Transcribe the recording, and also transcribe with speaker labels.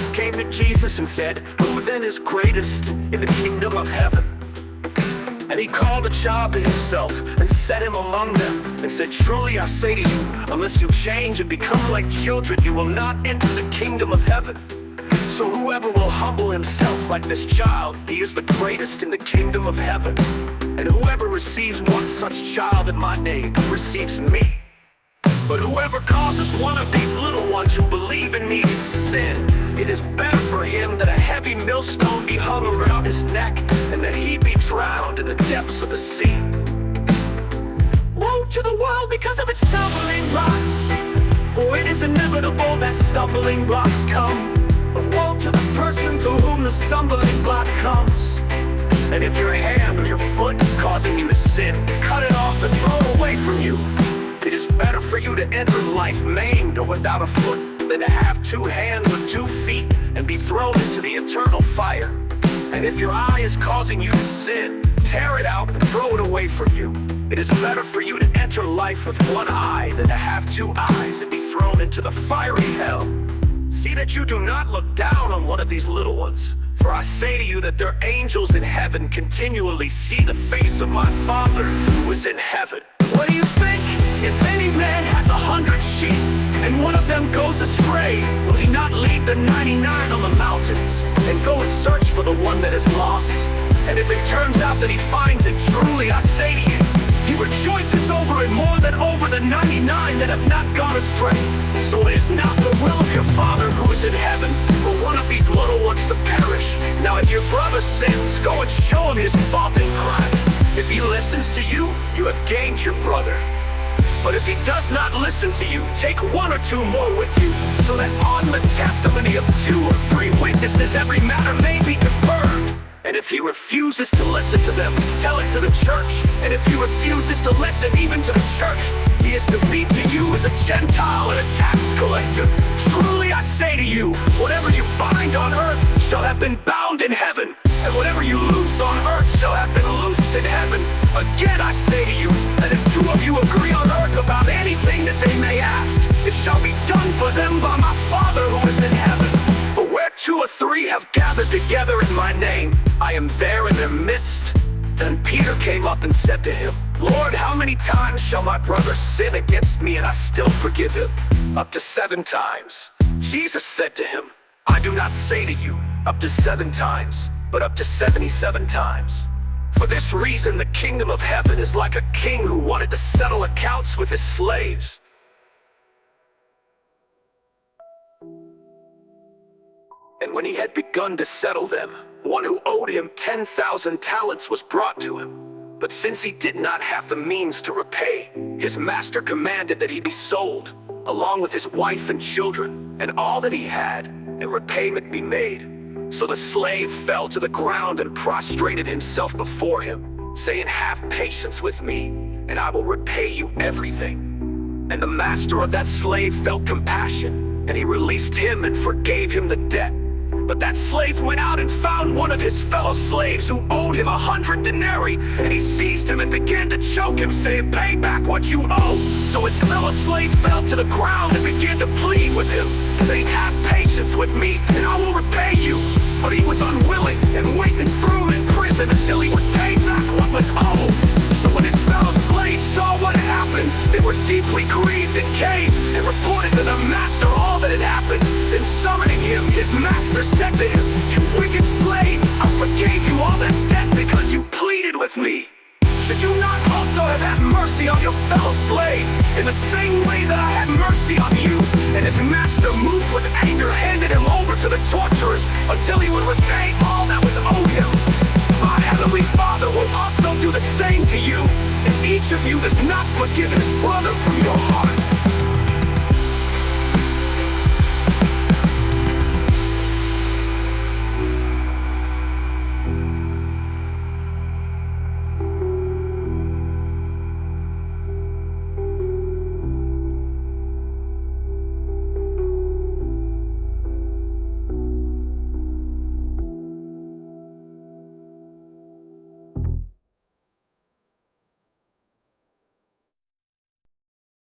Speaker 1: Nicodemus came to Jesus and said, "Who then is greatest in the kingdom of heaven?" And he called a child to himself and set him among them and said, "Truly I say to you, unless you change and become like children, you will not enter the kingdom of heaven. So whoever will humble himself like this child, he is the greatest in the kingdom of heaven. And whoever receives one such child in my name receives me. But whoever causes one of these little ones who believe in me to sin, it is better for him that a heavy millstone be hung around his neck and that he be drowned in the depths of the sea." Woe to the world because of its stumbling blocks, for it is inevitable that stumbling blocks come. But woe to the person to whom the stumbling block comes. And if your hand or your foot is causing you to sin, cut it off and throw it away from you. It is better for you to enter life maimed or without a foot than to have 2 hands or 2 feet and be thrown into the eternal fire. And if your eye is causing you to sin, tear it out and throw it away from you. It is better for you to enter life with 1 eye than to have 2 eyes and be thrown into the fiery hell. See that you do not look down on one of these little ones, for I say to you that their angels in heaven continually see the face of my Father who is in heaven. What do you think? If any man has 100 sheep, and one of them goes astray, will he not leave the 99 on the mountains, and go and search for the one that is lost? And if it turns out that he finds it, truly I say to you, he rejoices over it more than over the 99 that have not gone astray. So it is not the will of your Father who is in heaven for one of these little ones to perish. Now if your brother sins, go and show him his fault in crime. If he listens to you, you have gained your brother. But if he does not listen to you, take 1 or 2 more with you, so that on the testimony of 2 or 3 witnesses every matter may be confirmed. And if he refuses to listen to them, tell it to the church. And if he refuses to listen even to the church, he is to be to you as a Gentile and a tax collector. Truly I say to you, whatever you bind on earth shall have been bound in heaven, and whatever you loose on earth shall have been loosed in heaven. Again I say to you, that if 2 of you agree on earth about anything that they may ask, it shall be done for them by my Father who is in heaven. For where 2 or 3 have gathered together in my name, I am there in their midst. Then Peter came up and said to him, "Lord, how many times shall my brother sin against me and I still forgive him? Up to 7 times. Jesus said to him, "I do not say to you, up to 7 times, but up to 77 times. For this reason the kingdom of heaven is like a king who wanted to settle accounts with his slaves. And when he had begun to settle them, one who owed him 10,000 talents was brought to him. But since he did not have the means to repay, his master commanded that he be sold, along with his wife and children, and all that he had, and repayment be made. So the slave fell to the ground and prostrated himself before him, saying, 'Have patience with me, and I will repay you everything.' And the master of that slave felt compassion, and he released him and forgave him the debt. But that slave went out and found one of his fellow slaves who owed him 100 denarii, and he seized him and began to choke him, saying, 'Pay back what you owe.' So his fellow slave fell to the ground and began to plead with him, saying, 'Have patience with me, and I will repay you.' But he was unwilling, and went and threw him in prison until he would pay back what was owed. So when his fellow slaves saw what had happened, they were deeply grieved and came and reported to the master all that had happened. Then summoning him, his master said to him, 'You wicked slave, I forgave you all that debt because you pleaded with me. Should you not also have had mercy on your fellow slave, in the same way that I had mercy on you?' And his master, moved with anger, handed him over to the torturers until he would repay all that was owed him. My heavenly Father will also do the same to you, if each of you does not forgive his brother from your heart."